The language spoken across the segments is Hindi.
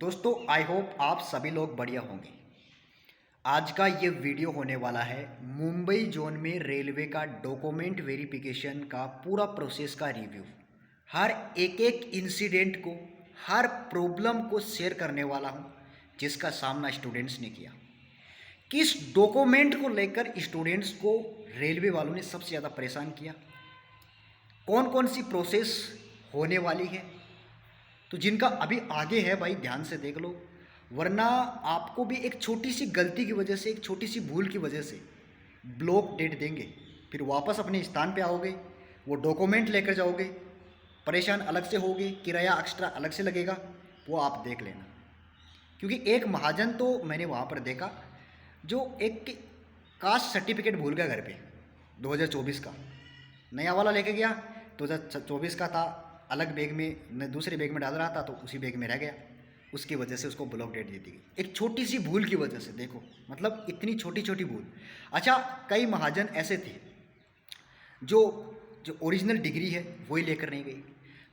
दोस्तों आई होप आप सभी लोग बढ़िया होंगे। आज का ये वीडियो होने वाला है मुंबई जोन में रेलवे का डॉक्यूमेंट वेरिफिकेशन का पूरा प्रोसेस का रिव्यू। हर एक एक इंसिडेंट को, हर प्रॉब्लम को शेयर करने वाला हूँ जिसका सामना स्टूडेंट्स ने किया। किस डॉक्यूमेंट को लेकर स्टूडेंट्स को रेलवे वालों ने सबसे ज़्यादा परेशान किया, कौन कौन सी प्रोसेस होने वाली है, तो जिनका अभी आगे है भाई ध्यान से देख लो, वरना आपको भी एक छोटी सी गलती की वजह से, एक छोटी सी भूल की वजह से ब्लॉक डेट देंगे। फिर वापस अपने स्थान पे आओगे, वो डॉक्यूमेंट लेकर जाओगे, परेशान अलग से होगे, किराया एक्स्ट्रा अलग से लगेगा, वो आप देख लेना। क्योंकि एक महाजन तो मैंने वहाँ पर देखा जो एक कास्ट सर्टिफिकेट भूल गया घर पे, 2024 का नया वाला लेके गया, 2024 का था अलग बैग में, दूसरे बैग में डाल रहा था तो उसी बैग में रह गया, उसकी वजह से उसको ब्लॉक डेट दे दी गई। एक छोटी सी भूल की वजह से, देखो मतलब इतनी छोटी छोटी भूल। अच्छा, कई महाजन ऐसे थे जो जो ओरिजिनल डिग्री है वही लेकर नहीं गई।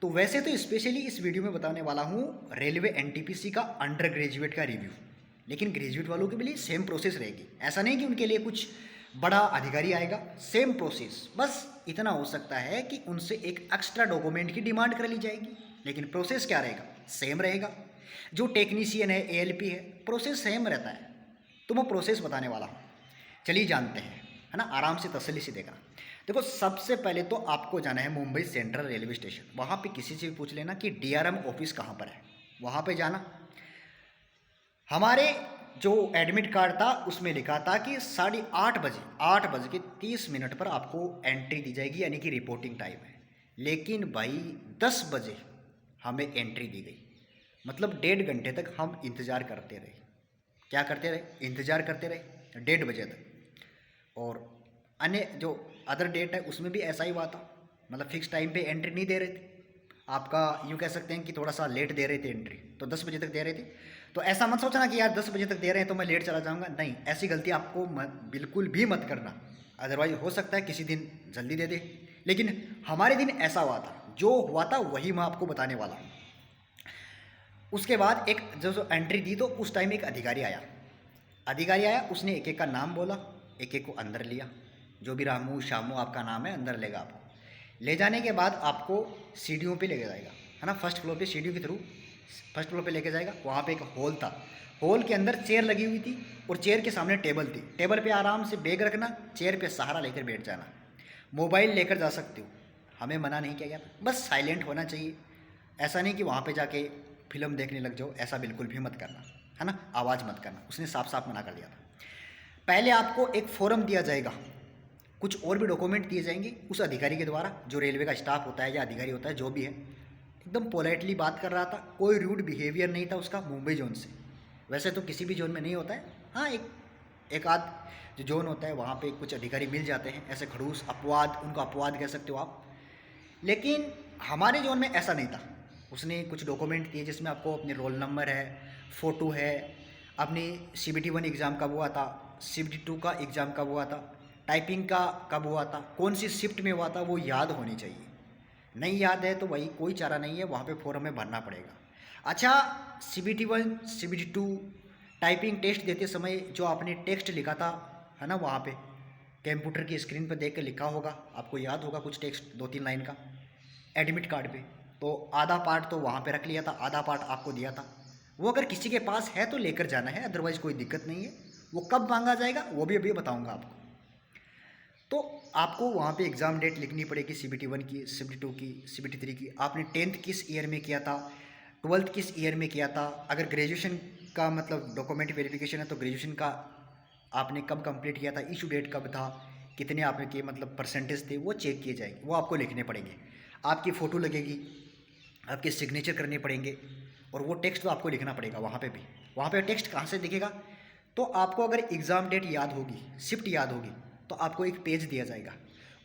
तो वैसे तो स्पेशली इस वीडियो में बताने वाला हूँ रेलवे एनटीपीसी का अंडर ग्रेजुएट का रिव्यू, लेकिन ग्रेजुएट वालों के लिए सेम प्रोसेस रहेगी। ऐसा नहीं कि उनके लिए कुछ बड़ा अधिकारी आएगा, सेम प्रोसेस, बस इतना हो सकता है कि उनसे एक एक्स्ट्रा डॉक्यूमेंट की डिमांड कर ली जाएगी, लेकिन प्रोसेस क्या रहेगा, सेम रहेगा। जो टेक्नीशियन है, एएलपी है, प्रोसेस सेम रहता है। तो मैं प्रोसेस बताने वाला हूँ, चलिए जानते हैं, है ना, आराम से तसल्ली से देखना। देखो सबसे पहले तो आपको जाना है मुंबई सेंट्रल रेलवे स्टेशन। वहाँ पे किसी से भी पूछ लेना कि डीआरएम ऑफिस कहाँ पर है, वहाँ पे जाना। हमारे जो एडमिट कार्ड था उसमें लिखा था कि 8:30 बजे, 8:30 पर आपको एंट्री दी जाएगी, यानी कि रिपोर्टिंग टाइम है। लेकिन भाई 10 बजे हमें एंट्री दी गई, मतलब 1.5 घंटे तक हम इंतज़ार करते रहे। क्या करते रहे? इंतज़ार करते रहे 1:30 बजे तक। और अन्य जो अदर डेट है उसमें भी ऐसा ही हुआ था, मतलब फिक्स टाइम पे एंट्री नहीं दे रहे थे। आपका यूँ कह सकते हैं कि थोड़ा सा लेट दे रहे थे एंट्री, तो 10 बजे तक दे रहे थे। तो ऐसा मत सोचना कि यार 10 बजे तक दे रहे हैं तो मैं लेट चला जाऊँगा, नहीं, ऐसी गलती आपको बिल्कुल भी मत करना। अदरवाइज हो सकता है किसी दिन जल्दी दे दे, लेकिन हमारे दिन ऐसा हुआ था, जो हुआ था वही मैं आपको बताने वाला हूँ। उसके बाद एक जो एंट्री दी तो उस टाइम एक अधिकारी आया, उसने एक एक का नाम बोला, एक एक को अंदर लिया, जो भी रामू शामू आपका नाम है अंदर लेगा आपको। ले जाने के बाद आपको सीढ़ियों पे लेके जाएगा, है ना, फर्स्ट फ्लोर पे सीढ़ियों के थ्रू फर्स्ट फ्लोर पे लेके जाएगा। वहाँ पे एक हॉल था, हॉल के अंदर चेयर लगी हुई थी और चेयर के सामने टेबल थी। टेबल पे आराम से बैग रखना, चेयर पे सहारा लेकर बैठ जाना। मोबाइल लेकर जा सकते हो, हमें मना नहीं किया गया, बस साइलेंट होना चाहिए। ऐसा नहीं कि वहाँ पे जाके फिल्म देखने लग जाओ, ऐसा बिल्कुल भी मत करना, है ना, आवाज़ मत करना, उसने साफ साफ मना कर दिया था। पहले आपको एक फॉर्म दिया जाएगा, कुछ और भी डॉक्यूमेंट दिए जाएंगे उस अधिकारी के द्वारा, जो रेलवे का स्टाफ होता है या अधिकारी होता है जो भी है। एकदम पोलाइटली बात कर रहा था, कोई रूड बिहेवियर नहीं था उसका मुंबई जोन से। वैसे तो किसी भी जोन में नहीं होता है, हाँ एक आध जो जोन होता है वहाँ पे कुछ अधिकारी मिल जाते हैं, ऐसे खड़ूस अपवाद, उनको अपवाद कह सकते हो आप। लेकिन हमारे जोन में ऐसा नहीं था। उसने कुछ डॉक्यूमेंट दिए जिसमें आपको अपने रोल नंबर है, फ़ोटो है, अपनी CBT 1 एग्ज़ाम कब हुआ था, CBT 2 का एग्ज़ाम कब हुआ था, टाइपिंग का कब हुआ था, कौन सी शिफ्ट में हुआ था, वो याद होनी चाहिए। नहीं याद है तो वही कोई चारा नहीं है, वहाँ पे फॉर्म में भरना पड़ेगा। अच्छा, CBT 1 CBT 2 टाइपिंग टेस्ट देते समय जो आपने टेक्स्ट लिखा था, है ना, वहाँ पे कंप्यूटर की स्क्रीन पर देख के लिखा होगा, आपको याद होगा कुछ टेक्स्ट 2-3 लाइन का एडमिट कार्ड पे, तो आधा पार्ट तो वहाँ पे रख लिया था, आधा पार्ट आपको दिया था। वो अगर किसी के पास है तो लेकर जाना है, अदरवाइज़ कोई दिक्कत नहीं है। वो कब मांगा जाएगा वो भी अभी बताऊँगा आपको। तो आपको वहाँ पे एग्ज़ाम डेट लिखनी पड़ेगी, CBT 1 की, CBT 2 की, CBT 3 की। आपने 10th किस ईयर में किया था, 12th किस ईयर में किया था। अगर ग्रेजुएशन का मतलब डॉक्यूमेंट वेरिफिकेशन है तो ग्रेजुएशन का आपने कब कंप्लीट किया था, इशू डेट कब था, कितने आपने किए, मतलब परसेंटेज थे, वो चेक किए जाएंगे, वो आपको लिखने पड़ेंगे। आपकी फ़ोटो लगेगी, आपके सिग्नेचर करने पड़ेंगे, और वो टेक्स्ट तो आपको लिखना पड़ेगा वहाँ पे भी। वहाँ पे टेक्स्ट कहाँ से दिखेगा, तो आपको अगर एग्ज़ाम डेट याद होगी, शिफ्ट याद होगी, तो आपको एक पेज दिया जाएगा।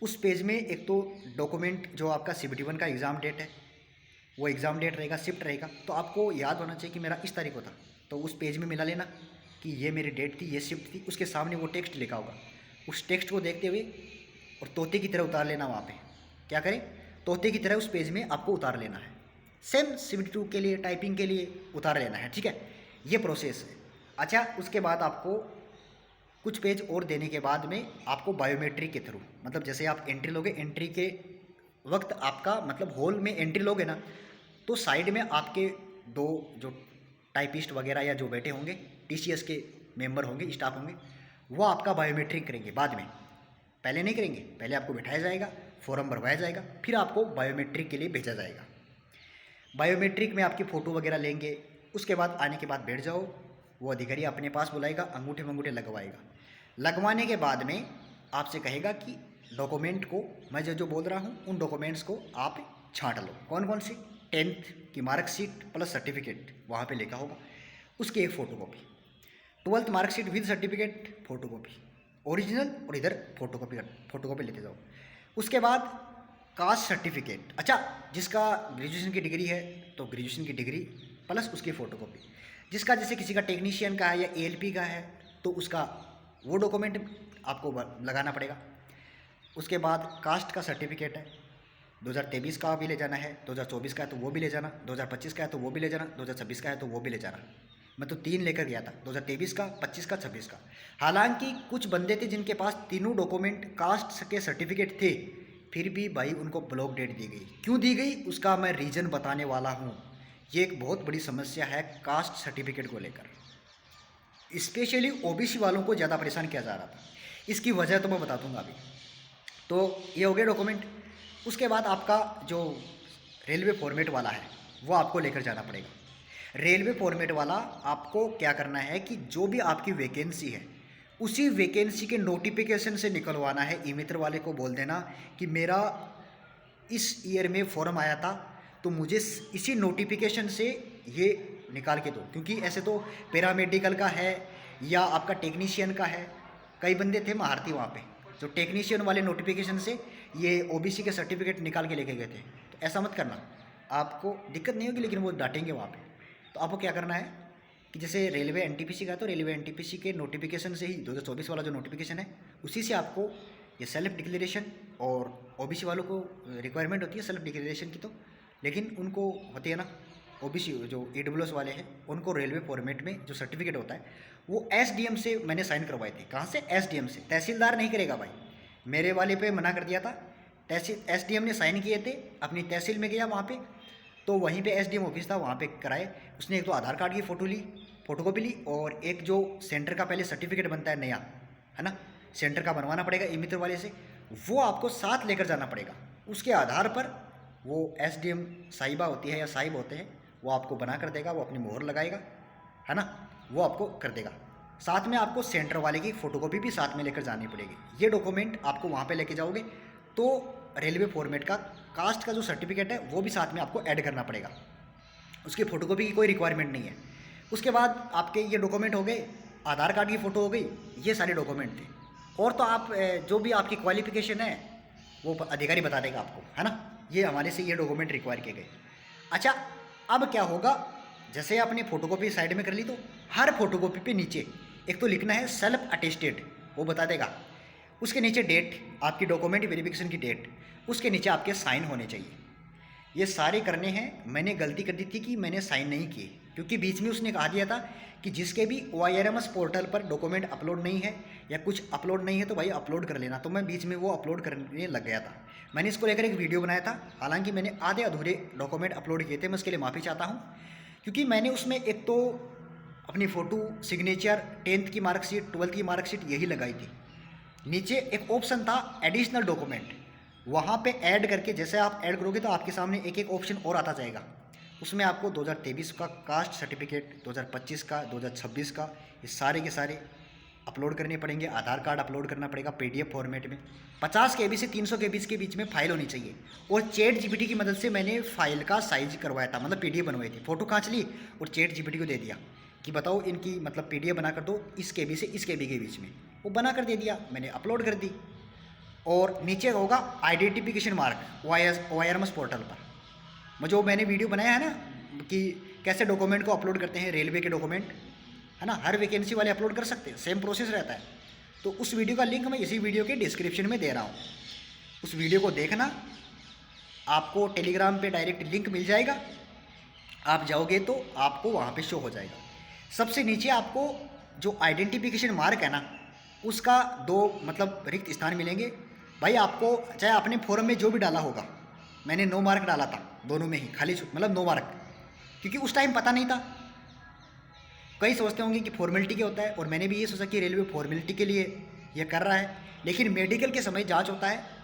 उस पेज में एक तो डॉक्यूमेंट जो आपका CBT 1 का एग्ज़ाम डेट है, वो एग्ज़ाम डेट रहेगा, शिफ्ट रहेगा, तो आपको याद होना चाहिए कि मेरा इस तारीख को था, तो उस पेज में मिला लेना कि ये मेरी डेट थी, ये शिफ्ट थी। उसके सामने वो टेक्स्ट लिखा होगा, उस टेक्स्ट को देखते हुए और तोते की तरह उतार लेना। वहाँ पे क्या करें, तोते की तरह उस पेज में आपको उतार लेना है। सेम CBT2 के लिए टाइपिंग के लिए उतार लेना है, ठीक है। ये प्रोसेस है। अच्छा, उसके बाद आपको कुछ पेज और देने के बाद में आपको बायोमेट्रिक के थ्रू, मतलब जैसे आप एंट्री लोगे, एंट्री के वक्त आपका मतलब हॉल में एंट्री लोगे ना, तो साइड में आपके दो जो टाइपिस्ट वगैरह या जो बैठे होंगे, TCS के मेंबर होंगे, स्टाफ होंगे, वो आपका बायोमेट्रिक करेंगे बाद में, पहले नहीं करेंगे। पहले आपको बिठाया जाएगा, फॉर्म भरवाया जाएगा, फिर आपको बायोमेट्रिक के लिए भेजा जाएगा। बायोमेट्रिक में आपकी फ़ोटो वगैरह लेंगे। उसके बाद आने के बाद बैठ जाओ, वो अधिकारी अपने पास बुलाएगा, अंगूठे वंगूठे लगवाएगा। लगवाने के बाद में आपसे कहेगा कि डॉक्यूमेंट को, मैं जो जो बोल रहा हूँ उन डॉक्यूमेंट्स को आप छांट लो। कौन कौन से? 10th की मार्कशीट प्लस सर्टिफिकेट वहाँ पे लिखा होगा, उसकी एक photocopy. 12th marksheet with certificate photocopy original, और इधर फ़ोटोकॉपी लेते जाओ। उसके बाद कास्ट सर्टिफिकेट, अच्छा जिसका ग्रेजुएशन की डिग्री है तो ग्रेजुएशन की डिग्री प्लस उसकी फ़ोटोकॉपी। जिसका जैसे किसी का टेक्नीशियन का है या ALP का है तो उसका वो डॉक्यूमेंट आपको लगाना पड़ेगा। उसके बाद कास्ट का सर्टिफिकेट है, 2023 का भी ले जाना है, 2024 का है तो वो भी ले जाना, 2025 का है तो वो भी ले जाना, 2026 का है तो वो भी ले जाना। मैं तो 3 लेकर गया था, 2023 का, 25 का, 26 का। हालांकि कुछ बंदे थे जिनके पास तीनों डॉक्यूमेंट कास्ट के सर्टिफिकेट थे, फिर भी भाई उनको ब्लॉक डेट दी गई। क्यों दी गई उसका मैं रीज़न बताने वाला हूँ। ये एक बहुत बड़ी समस्या है कास्ट सर्टिफिकेट को लेकर, स्पेशली OBC वालों को ज़्यादा परेशान किया जा रहा था। इसकी वजह तो मैं बता दूंगा अभी। तो ये हो गया डॉक्यूमेंट। उसके बाद आपका जो रेलवे फॉर्मेट वाला है वो आपको लेकर जाना पड़ेगा। रेलवे फॉर्मेट वाला आपको क्या करना है कि जो भी आपकी वैकेंसी है उसी वैकेंसी के नोटिफिकेशन से निकलवाना है। ई-मित्र वाले को बोल देना कि मेरा इस ईयर में फॉर्म आया था तो मुझे इसी नोटिफिकेशन से ये निकाल के दो, क्योंकि ऐसे तो पैरामेडिकल का है या आपका टेक्नीशियन का है। कई बंदे थे महारथी वहाँ पे जो टेक्नीशियन वाले नोटिफिकेशन से ये OBC के सर्टिफिकेट निकाल के लेके गए थे। तो ऐसा मत करना, आपको दिक्कत नहीं होगी लेकिन वो डांटेंगे वहाँ पे। तो आपको क्या करना है कि जैसे रेलवे NTPC का है तो रेलवे NTPC के नोटिफिकेशन से ही 2024 वाला जो नोटिफिकेशन है उसी से आपको ये सेल्फ डिक्लेरेशन, और OBC वालों को रिक्वायरमेंट होती है सेल्फ डिक्लेरेशन की, तो लेकिन उनको होती है ना OBC जो EWS वाले हैं उनको रेलवे फॉर्मेट में जो सर्टिफिकेट होता है वो SDM से मैंने साइन करवाए थे। कहाँ से? SDM से। तहसीलदार नहीं करेगा भाई, मेरे वाले पे मना कर दिया था। SDM ने साइन किए थे, अपनी तहसील में गया वहाँ पे, तो वहीं पे SDM ऑफिस था वहाँ पे कराए। उसने एक तो आधार कार्ड की फ़ोटोकॉपी ली, और एक जो सेंटर का पहले सर्टिफिकेट बनता है नया, है ना, सेंटर का बनवाना पड़ेगा ई-मित्र वाले से, वो आपको साथ लेकर जाना पड़ेगा। उसके आधार पर वो SDM साहिबा होती है या साहिब होते हैं, वो आपको बना कर देगा, वो अपनी मोहर लगाएगा, है ना, वो आपको कर देगा। साथ में आपको सेंटर वाले की फ़ोटोकॉपी भी साथ में लेकर जानी पड़ेगी। ये डॉक्यूमेंट आपको वहाँ पे लेके जाओगे तो रेलवे फॉर्मेट का कास्ट का जो सर्टिफिकेट है वो भी साथ में आपको ऐड करना पड़ेगा। उसकी फ़ोटोकॉपी की कोई रिक्वायरमेंट नहीं है। उसके बाद आपके ये डॉक्यूमेंट हो गए, आधार कार्ड की फ़ोटो हो गई, ये सारे डॉक्यूमेंट थे। और तो आप जो भी आपकी क्वालिफिकेशन है वो अधिकारी बता देगा आपको, है ना। ये हमारे से ये डॉक्यूमेंट रिक्वायर किए गए। अच्छा, अब क्या होगा, जैसे आपने फ़ोटोकॉपी साइड में कर ली तो हर फोटोकॉपी पे नीचे एक तो लिखना है सेल्फ अटेस्टेड, वो बता देगा। उसके नीचे डेट, आपकी डॉक्यूमेंट वेरिफिकेशन की डेट, उसके नीचे आपके साइन होने चाहिए। ये सारे करने हैं। मैंने गलती कर दी थी कि मैंने साइन नहीं किए, क्योंकि बीच में उसने कहा दिया था कि जिसके भी OIRMS पोर्टल पर डॉक्यूमेंट अपलोड नहीं है या कुछ अपलोड नहीं है तो भाई अपलोड कर लेना। तो मैं बीच में वो अपलोड करने लग गया था। मैंने इसको लेकर एक वीडियो बनाया था, हालांकि मैंने आधे अधूरे डॉक्यूमेंट अपलोड किए थे। मैं उसके लिए माफ़ी चाहता हूँ, क्योंकि मैंने उसमें एक तो अपनी फ़ोटो, सिग्नेचर, 10th की मार्कशीट, 12th की मार्कशीट यही लगाई थी। नीचे एक ऑप्शन था एडिशनल डॉक्यूमेंट, वहाँ पे ऐड करके जैसे आप ऐड करोगे तो आपके सामने एक एक ऑप्शन और आता जाएगा। उसमें आपको 2023 का कास्ट सर्टिफिकेट, 2025 का, 2026 का, ये सारे के सारे अपलोड करने पड़ेंगे। आधार कार्ड अपलोड करना पड़ेगा PDF फॉर्मेट में। 50 KB से 300 KB के बीच में फाइल होनी चाहिए। और ChatGPT की मदद से मैंने फाइल का साइज करवाया था, मतलब PDF बनवाई थी। फ़ोटो खींच ली और ChatGPT को दे दिया कि बताओ इनकी मतलब PDF बना कर दो इस KB से इस KB के बीच में। वो बना कर दे दिया, मैंने अपलोड कर दी। और नीचे होगा आइडेंटिफिकेशन मार्क OIRMS पोर्टल पर। जो मैंने वीडियो बनाया है ना कि कैसे डॉक्यूमेंट को अपलोड करते हैं, रेलवे के डॉक्यूमेंट, है ना, हर वैकेंसी वाले अपलोड कर सकते हैं, सेम प्रोसेस रहता है। तो उस वीडियो का लिंक मैं इसी वीडियो के डिस्क्रिप्शन में दे रहा हूँ, उस वीडियो को देखना। आपको टेलीग्राम पे डायरेक्ट लिंक मिल जाएगा, आप जाओगे तो आपको वहाँ पे शो हो जाएगा। सबसे नीचे आपको जो आइडेंटिफिकेशन मार्क है ना, उसका दो मतलब रिक्त स्थान मिलेंगे। भाई आपको चाहे आपने फॉर्म में जो भी डाला होगा, मैंने 9 मार्क डाला था दोनों में ही, खाली मतलब 9 मार्क, क्योंकि उस टाइम पता नहीं था। कई सोचते होंगे कि फॉर्मेलिटी क्या होता है, और मैंने भी ये सोचा कि रेलवे फॉर्मेलिटी के लिए ये कर रहा है, लेकिन मेडिकल के समय जांच होता है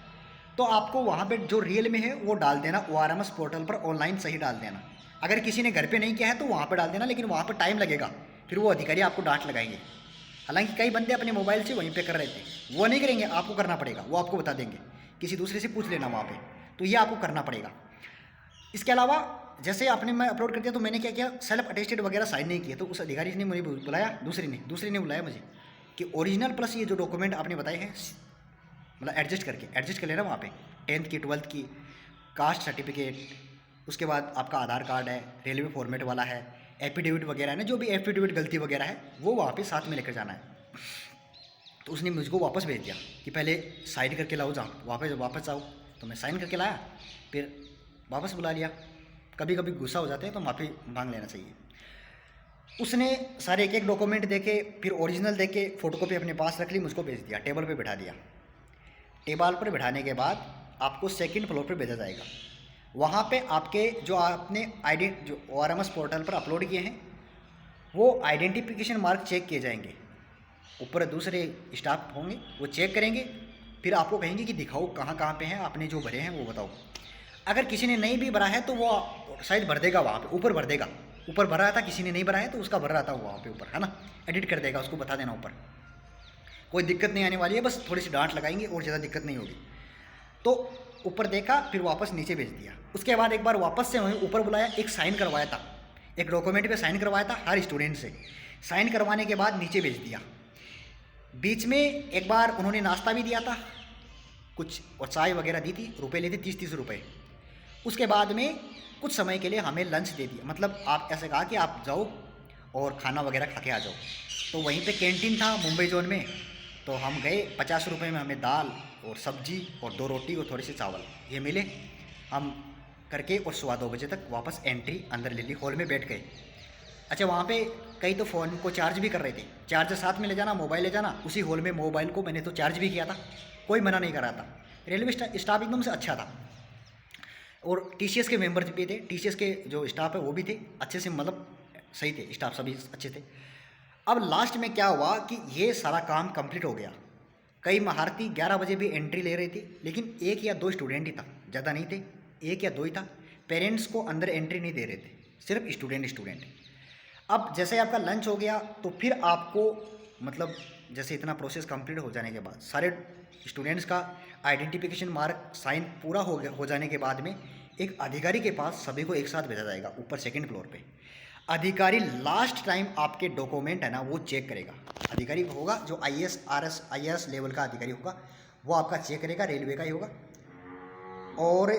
तो आपको वहाँ पे जो रियल में है वो डाल देना, ORMS पोर्टल पर ऑनलाइन सही डाल देना। अगर किसी ने घर पे नहीं किया है तो वहाँ पर डाल देना, लेकिन वहाँ पर टाइम लगेगा, फिर वो अधिकारी आपको डांट लगाएंगे। हालांकि कई बंदे अपने मोबाइल से वहीं पे कर रहे थे, वो नहीं करेंगे, आपको करना पड़ेगा, वो आपको बता देंगे, किसी दूसरे से पूछ लेना वहाँ पे, तो ये आपको करना पड़ेगा। इसके अलावा जैसे आपने मैं अपलोड कर दिया तो मैंने क्या किया, सेल्फ अटेस्टेड वगैरह साइन नहीं किया, तो उस अधिकारी ने मुझे बुलाया, दूसरे ने बुलाया मुझे कि ओरिजिनल प्लस ये जो डॉक्यूमेंट आपने बताए हैं मतलब एडजस्ट कर लेना वहाँ पे, 10th की 12th की कास्ट सर्टिफिकेट, उसके बाद आपका आधार कार्ड है, रेलवे फॉर्मेट वाला है, एफिडेविट वगैरह है ना, जो भी एफिडेविट गलती वगैरह है वो वहाँ पे साथ में लेकर जाना है। तो उसने मुझको वापस भेज दिया कि पहले साइन करके लाओ, जहाँ वापस आओ, तो मैं साइन करके लाया, फिर वापस बुला लिया। कभी कभी गुस्सा हो जाते हैं तो माफ़ी मांग लेना चाहिए। उसने सारे एक एक डॉक्यूमेंट देके, फिर ओरिजिनल देके फोटोकॉपी अपने पास रख ली, मुझको भेज दिया, टेबल पे बिठा दिया। टेबल पर बिठाने के बाद आपको सेकंड फ्लोर पर भेजा जाएगा। वहाँ पे आपके जो आपने जो ORMS पोर्टल पर अपलोड किए हैं वो आइडेंटिफिकेशन मार्क चेक किए जाएंगे। ऊपर दूसरे स्टाफ होंगे, वो चेक करेंगे, फिर आपको कहेंगे कि दिखाओ कहाँ कहाँ पे हैं, आपने जो भरे हैं वो बताओ। अगर किसी ने नहीं भी भरा है तो वो शायद भर देगा, वहाँ पे ऊपर भर देगा, ऊपर भर रहा था, किसी ने नहीं भरा है तो उसका भर रहा था वहाँ पे ऊपर, है ना, एडिट कर देगा, उसको बता देना ऊपर। कोई दिक्कत नहीं आने वाली है, बस थोड़ी सी डांट लगाएंगे और ज़्यादा दिक्कत नहीं होगी। तो ऊपर देखा, फिर वापस नीचे भेज दिया। उसके बाद एक बार वापस से वहीं ऊपर बुलाया, एक साइन करवाया था, एक डॉक्यूमेंट पे साइन करवाया था हर स्टूडेंट से। साइन करवाने के बाद नीचे भेज दिया। बीच में एक बार उन्होंने नाश्ता भी दिया था कुछ, और चाय वगैरह दी थी, रुपए लेते 30-30 रुपये। उसके बाद में कुछ समय के लिए हमें लंच दे दिया, मतलब आप ऐसे कहा कि आप जाओ और खाना वगैरह खा के आ जाओ। तो वहीं पे कैंटीन था मुंबई जोन में, तो हम गए, 50 रुपये में हमें दाल और सब्जी और 2 रोटी और थोड़े से चावल ये मिले। हम करके और 2:15 बजे तक वापस एंट्री अंदर ले ली, हॉल में बैठ गए। अच्छा, वहाँ पे कई तो फ़ोन को चार्ज भी कर रहे थे, चार्जर साथ में ले जाना, मोबाइल ले जाना। उसी हॉल में मोबाइल को मैंने तो चार्ज भी किया था, कोई मना नहीं कर रहा था। रेलवे स्टाफ एकदम से अच्छा था, और TCS के मेंबर भी थे, TCS के जो स्टाफ है वो भी थे अच्छे से, मतलब सही थे, स्टाफ सभी अच्छे थे। अब लास्ट में क्या हुआ कि ये सारा काम कंप्लीट हो गया। कई महारथी 11 बजे भी एंट्री ले रहे थे, लेकिन 1 या 2 स्टूडेंट ही था, ज़्यादा नहीं थे, 1 या 2 ही था। पेरेंट्स को अंदर एंट्री नहीं दे रहे थे, सिर्फ स्टूडेंट। अब जैसे आपका लंच हो गया तो फिर आपको मतलब जैसे इतना प्रोसेस कंप्लीट हो जाने के बाद, सारे स्टूडेंट्स का आइडेंटिफिकेशन मार्क साइन पूरा हो जाने के बाद में एक अधिकारी के पास सभी को एक साथ भेजा जाएगा ऊपर सेकंड फ्लोर पे। अधिकारी लास्ट टाइम आपके डॉक्यूमेंट है ना वो चेक करेगा। अधिकारी होगा जो IAS RS IAS लेवल का अधिकारी होगा, वो आपका चेक करेगा, रेलवे का ही होगा। और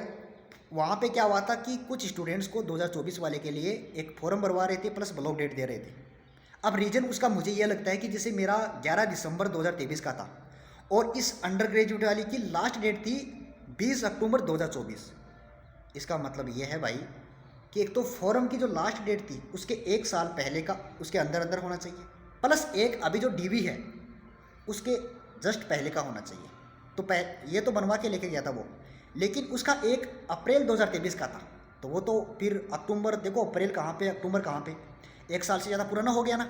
वहाँ पे क्या हुआ था कि कुछ स्टूडेंट्स को 2024 वाले के लिए एक फॉर्म भरवा रहे थे प्लस ब्लॉक डेट दे रहे थे। अब रीज़न उसका मुझे यह लगता है कि जैसे मेरा 11 दिसंबर 2023 का था और इस अंडर ग्रेजुएट वाली की लास्ट डेट थी 20 अक्टूबर 2024। इसका मतलब यह है भाई कि एक तो फॉर्म की जो लास्ट डेट थी उसके 1 साल पहले का उसके अंदर होना चाहिए, प्लस एक अभी जो DV है उसके जस्ट पहले का होना चाहिए। तो ये तो बनवा के लेके गया था वो, लेकिन उसका 1 अप्रैल 2023 का था, तो वो तो फिर अक्टूबर, देखो अप्रैल कहाँ पे अक्टूबर कहाँ पे, 1 साल से ज़्यादा पुराना हो गया ना।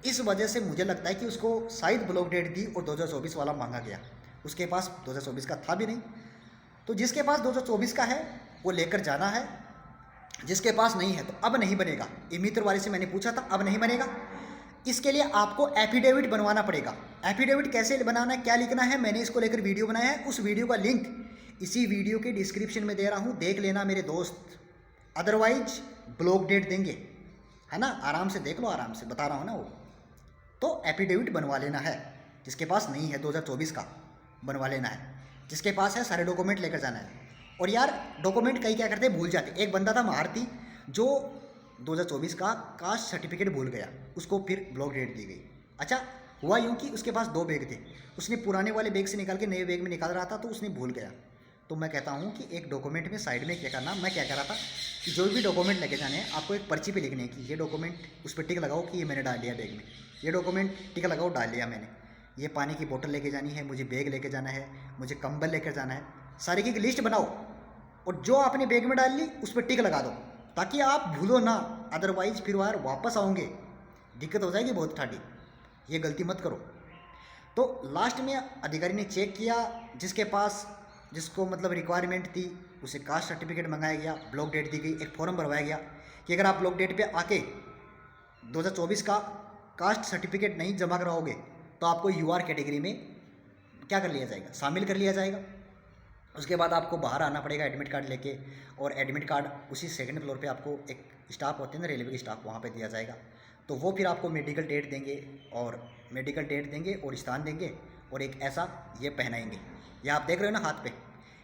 इस वजह से मुझे लगता है कि उसको शायद ब्लॉक डेट दी और 2024 वाला मांगा गया, उसके पास 2024 का था भी नहीं। तो जिसके पास 2024 का है वो लेकर जाना है, जिसके पास नहीं है तो अब नहीं बनेगा। ये मित्र वाले से मैंने पूछा था, अब नहीं बनेगा। इसके लिए आपको एफिडेविट बनवाना पड़ेगा। एफिडेविट कैसे बनाना है, क्या लिखना है, मैंने इसको लेकर वीडियो बनाया है, उस वीडियो का लिंक इसी वीडियो के डिस्क्रिप्शन में दे रहा हूँ, देख लेना मेरे दोस्त। अदरवाइज ब्लॉक डेट देंगे, है ना, आराम से देख लो, आराम से बता रहा हूँ ना वो। तो एफिडेविट बनवा लेना है, जिसके पास नहीं है 2024 का बनवा लेना है, जिसके पास है सारे डॉक्यूमेंट लेकर जाना है। और यार डॉक्यूमेंट कई क्या करते हैं, भूल जाते। एक बंदा था महारथी जो 2024 का कास्ट सर्टिफिकेट भूल गया, उसको फिर ब्लॉक डेट दी गई। अच्छा हुआ यूँ कि उसके पास 2 बैग थे, उसने पुराने वाले बैग से निकाल के नए बैग में निकाल रहा था, तो उसने भूल गया, तो मैं कहता हूँ कि एक डॉक्यूमेंट में साइड में क्या करना, मैं क्या कर रहा था कि जो भी डॉक्यूमेंट लेके जाने हैं आपको एक पर्ची पे लिखने की ये डॉक्यूमेंट, उस पर टिक लगाओ कि ये मैंने डाल लिया बैग में, ये डॉक्यूमेंट टिक लगाओ डाल लिया मैंने, ये पानी की बोतल लेके जानी है, मुझे बैग लेके जाना है, मुझे कंबल लेकर जाना है, सारी की लिस्ट बनाओ और जो आपने बैग में डाल ली उस पर टिक लगा दो ताकि आप भूलो ना, अदरवाइज फिर यार वापस आओगे दिक्कत हो जाएगी बहुत ठाडी, ये गलती मत करो। तो लास्ट में अधिकारी ने चेक किया, जिसके पास जिसको मतलब रिक्वायरमेंट थी उसे कास्ट सर्टिफिकेट मंगाया गया, ब्लॉक डेट दी गई, एक फॉर्म भरवाया गया कि अगर आप ब्लॉक डेट पे आके 2024 का कास्ट सर्टिफिकेट नहीं जमा कराओगे तो आपको यूआर कैटेगरी में क्या कर लिया जाएगा, शामिल कर लिया जाएगा। उसके बाद आपको बाहर आना पड़ेगा एडमिट कार्ड लेके, और एडमिट कार्ड उसी सेकंड फ्लोर पे आपको एक स्टाफ होते हैं ना रेलवे के स्टाफ, वहाँ पे दिया जाएगा। तो वो फिर आपको मेडिकल डेट देंगे और स्थान देंगे और एक ऐसा ये पहनाएंगे, ये आप देख रहे हो ना हाथ पे,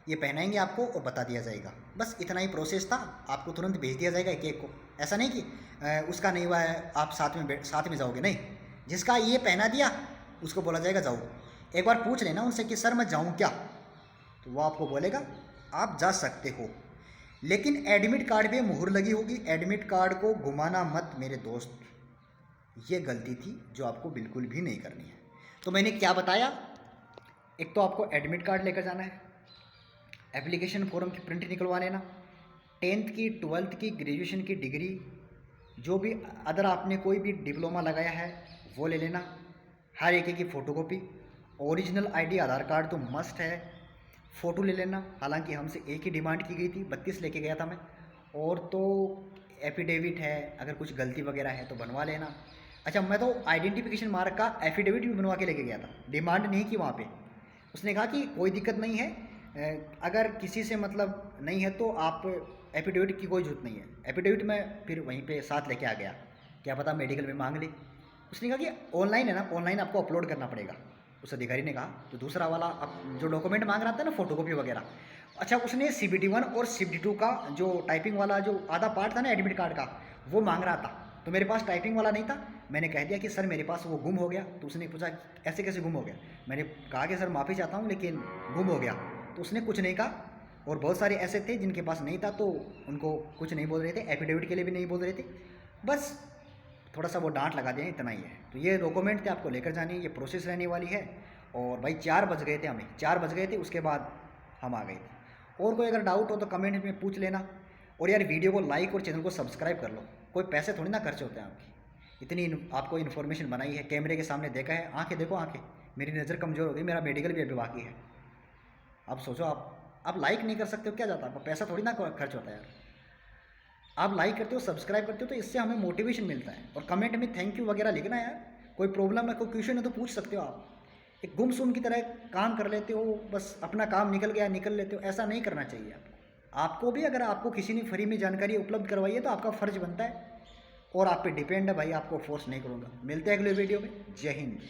ये पहनाएंगे आपको और बता दिया जाएगा। बस इतना ही प्रोसेस था, आपको तुरंत भेज दिया जाएगा एक एक को। ऐसा नहीं कि उसका नहीं हुआ है आप साथ में जाओगे, नहीं, जिसका ये पहना दिया उसको बोला जाएगा जाओ। एक बार पूछ लेना उनसे कि सर मैं जाऊँ क्या, तो वो आपको बोलेगा आप जा सकते हो, लेकिन एडमिट कार्ड पे मुहर लगी होगी, एडमिट कार्ड को घुमाना मत मेरे दोस्त, ये गलती थी जो आपको बिल्कुल भी नहीं करनी है। तो मैंने क्या बताया, एक तो आपको एडमिट कार्ड लेकर जाना है, एप्लीकेशन फॉर्म की प्रिंट निकलवा लेना, 10th की 12th की ग्रेजुएशन की डिग्री, जो भी अदर आपने कोई भी डिप्लोमा लगाया है वो ले लेना, हर एक की फ़ोटोकॉपी, ओरिजिनल आईडी आधार कार्ड तो मस्ट है, फ़ोटो ले लेना। हालांकि हमसे एक ही डिमांड की गई थी, 32 लेके गया था मैं, और तो एफिडेविट है, अगर कुछ गलती वगैरह है तो बनवा लेना। अच्छा, मैं तो आइडेंटिफिकेशन मार्क का एफिडेविट भी बनवा के लेके गया था, डिमांड नहीं की वहाँ पे। उसने कहा कि कोई दिक्कत नहीं है, अगर किसी से मतलब नहीं है तो आप एफिडेविट की कोई जरूरत नहीं है। एफिडेविट मैं फिर वहीं पे साथ लेके आ गया, क्या पता मेडिकल में मांग ली। उसने कहा कि ऑनलाइन है ना, ऑनलाइन आपको अपलोड करना पड़ेगा, उस अधिकारी ने कहा। तो दूसरा वाला अब जो डॉक्यूमेंट मांग रहा था ना, फोटोकॉपी वगैरह, अच्छा उसने CBT 1 और CBT 2 का जो टाइपिंग वाला जो आधा पार्ट था ना एडमिट कार्ड का, वो मांग रहा था। तो मेरे पास टाइपिंग वाला नहीं था, मैंने कह दिया कि सर मेरे पास वो गुम हो गया। तो उसने पूछा ऐसे कैसे गुम हो गया, मैंने कहा कि सर माफ़ी चाहता हूँ लेकिन गुम हो गया। तो उसने कुछ नहीं कहा, और बहुत सारे ऐसे थे जिनके पास नहीं था तो उनको कुछ नहीं बोल रहे थे, एफिडेविट के लिए भी नहीं बोल रहे थे, बस थोड़ा सा वो डांट लगा दें, इतना ही है। तो ये डॉक्यूमेंट थे आपको लेकर जाने, ये प्रोसेस रहने वाली है। और भाई 4 बज गए थे, हमें 4 बज गए थे, उसके बाद हम आ गए थे। और कोई अगर डाउट हो तो कमेंट में पूछ लेना, और यार वीडियो को लाइक और चैनल को सब्सक्राइब कर लो, कोई पैसे थोड़ी ना खर्च होते हैं आपकी, इतनी आपको इन्फॉर्मेशन बनाई है, कैमरे के सामने देखा है, आंखें देखो आंखें, मेरी नज़र कमज़ोर हो गई, मेरा मेडिकल भी अभी बाकी है। अब सोचो आप लाइक नहीं कर सकते हो, क्या जाता है आपका पैसा थोड़ी ना खर्च होता है यार। आप लाइक करते हो, सब्सक्राइब करते हो, तो इससे हमें मोटिवेशन मिलता है। और कमेंट में थैंक यू वगैरह लिखना है, कोई प्रॉब्लम है, कोई क्वेश्चन है तो पूछ सकते हो आप। एक गुमसुम की तरह काम कर लेते हो, बस अपना काम निकल गया निकल लेते हो, ऐसा नहीं करना चाहिए आपको भी अगर आपको किसी ने फ्री में जानकारी उपलब्ध करवाई है तो आपका फ़र्ज़ बनता है, और आप पे डिपेंड है भाई, आपको फोर्स नहीं करूँगा। मिलते हैं अगले वीडियो में, जय हिंद।